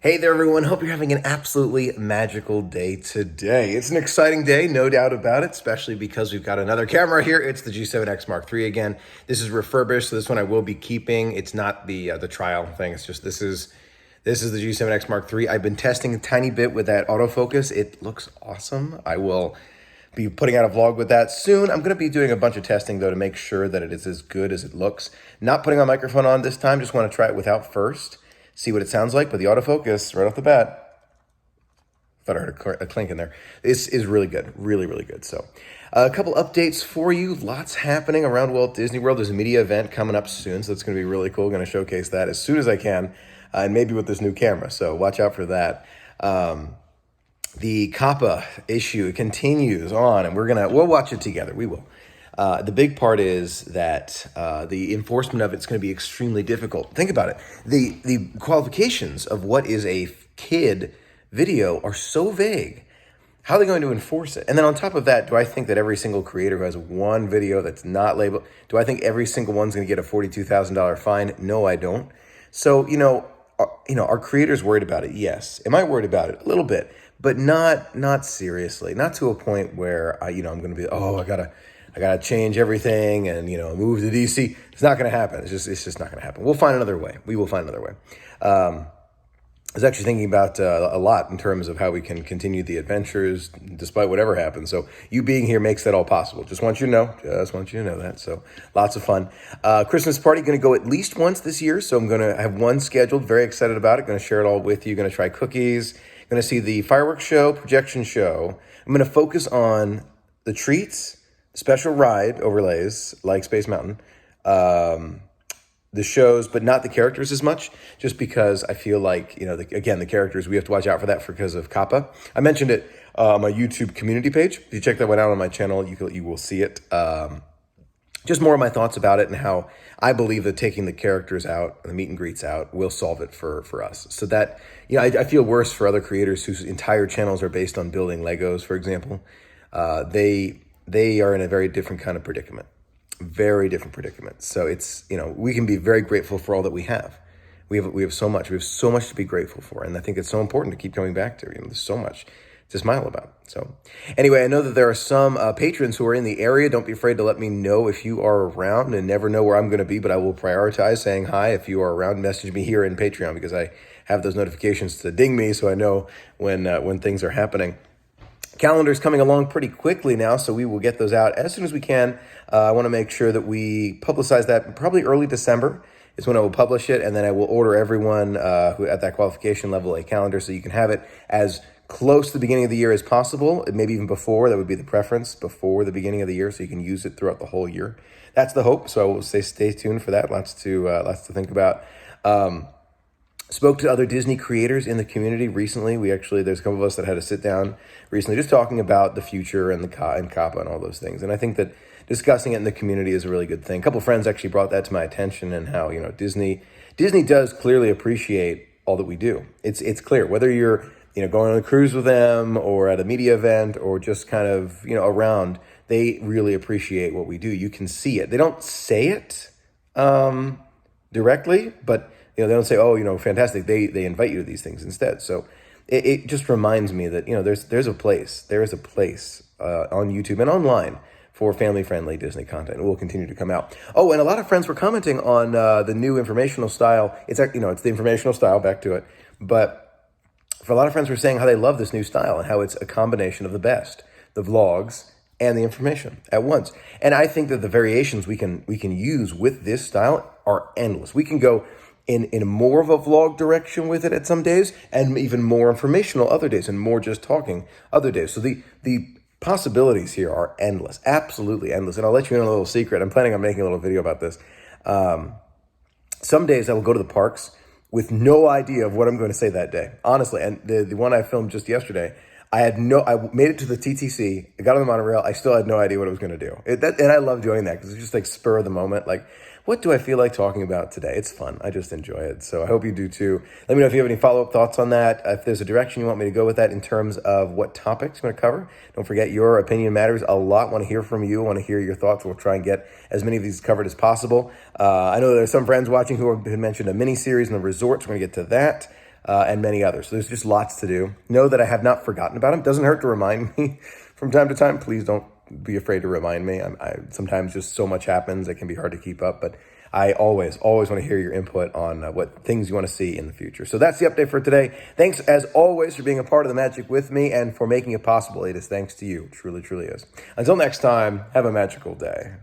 Hey there, everyone. Hope you're having an absolutely magical day today. It's an exciting day, no doubt about it, especially because we've got another camera here. It's the G7X Mark III again. This is refurbished, so this one I will be keeping. It's not the trial thing. It's just this is the G7X Mark III. I've been testing a tiny bit with that autofocus. It looks awesome. I will be putting out a vlog with that soon. I'm going to be doing a bunch of testing though to make sure that it is as good as it looks. Not putting my microphone on this time. Just want to try it without first. See what it sounds like, but the autofocus right off the bat, thought I heard a clink in there. This is really good, really, really good. So a couple updates for you. Lots happening around Walt Disney World. There's a media event coming up soon, so it's going to be really cool. Going to showcase that as soon as I can, and maybe with this new camera. So watch out for that. The COPPA issue continues on, and we'll watch it together. We will. The big part is that the enforcement of it's going to be extremely difficult. Think about it. The qualifications of what is a kid video are so vague. How are they going to enforce it? And then on top of that, do I think that every single creator who has one video that's not labeled, do I think every single one's going to get a $42,000 fine? No, I don't. So, are creators worried about it? Yes. Am I worried about it? A little bit, but not seriously. Not to a point where I'm going to be, I gotta change everything and move to DC. It's not gonna happen. It's just not gonna happen. We'll find another way. We will find another way. I was actually thinking about a lot in terms of how we can continue the adventures despite whatever happens. So you being here makes that all possible. Just want you to know that. So lots of fun. Christmas party going to go at least once this year. So I'm going to have one scheduled. Very excited about it. Going to share it all with you. Going to try cookies. Going to see the fireworks show, projection show. I'm going to focus on the treats, special ride overlays like Space Mountain, the shows, but not the characters as much, just because I feel like, the characters, we have to watch out for that because of COPPA. I mentioned it on my YouTube community page. If you check that one out on my channel, you will see it. Just more of my thoughts about it and how I believe that taking the characters out, the meet and greets out, will solve it for us. So that, I feel worse for other creators whose entire channels are based on building Legos, for example. They are in a very different kind of predicament. Very different predicament. So it's, we can be very grateful for all that we have. We have so much. We have so much to be grateful for. And I think it's so important to keep coming back to. There's so much to smile about. So anyway, I know that there are some patrons who are in the area. Don't be afraid to let me know if you are around, and never know where I'm going to be, but I will prioritize saying hi. If you are around, message me here in Patreon, because I have those notifications to ding me so I know when things are happening. Calendar's coming along pretty quickly now, so we will get those out as soon as we can. I want to make sure that we publicize that probably early December is when I will publish it, and then I will order everyone who at that qualification level a calendar so you can have it as close to the beginning of the year as possible, maybe even before. That would be the preference, before the beginning of the year, so you can use it throughout the whole year. That's the hope, so I will say stay tuned for that. Lots to think about. Spoke to other Disney creators in the community recently. There's a couple of us that had to sit down recently just talking about the future and COPPA and all those things. And I think that discussing it in the community is a really good thing. A couple of friends actually brought that to my attention, and how, Disney does clearly appreciate all that we do. It's clear, whether you're, going on a cruise with them or at a media event or just kind of, around, they really appreciate what we do. You can see it. They don't say it directly, but they don't say, oh, fantastic. They invite you to these things instead. So it just reminds me that, there is a place on YouTube and online for family-friendly Disney content. It will continue to come out. Oh, and a lot of friends were commenting on the new informational style. It's the informational style, back to it. But for a lot of friends were saying how they love this new style and how it's a combination of the best, the vlogs and the information at once. And I think that the variations we can use with this style are endless. We can go in more of a vlog direction with it at some days, and even more informational other days, and more just talking other days. So the possibilities here are endless, absolutely endless. And I'll let you in on a little secret. I'm planning on making a little video about this. Some days I will go to the parks with no idea of what I'm going to say that day, honestly. And the one I filmed just yesterday, I made it to the TTC, I got on the monorail, I still had no idea what I was going to do. And I love doing that because it's just like spur of the moment, like, what do I feel like talking about today? It's fun. I just enjoy it. So I hope you do too. Let me know if you have any follow-up thoughts on that. If there's a direction you want me to go with that in terms of what topics I'm going to cover. Don't forget, your opinion matters a lot. I want to hear from you. I want to hear your thoughts. We'll try and get as many of these covered as possible. I know there's some friends watching who have mentioned a mini-series in the resorts. We're going to get to that. and many others. So there's just lots to do. Know that I have not forgotten about them. Doesn't hurt to remind me from time to time. Please don't be afraid to remind me. I sometimes just so much happens, it can be hard to keep up, but I always want to hear your input on what things you want to see in the future. So that's the update for today. Thanks, as always, for being a part of the magic with me and for making it possible. It is thanks to you. It truly, truly is. Until next time, have a magical day.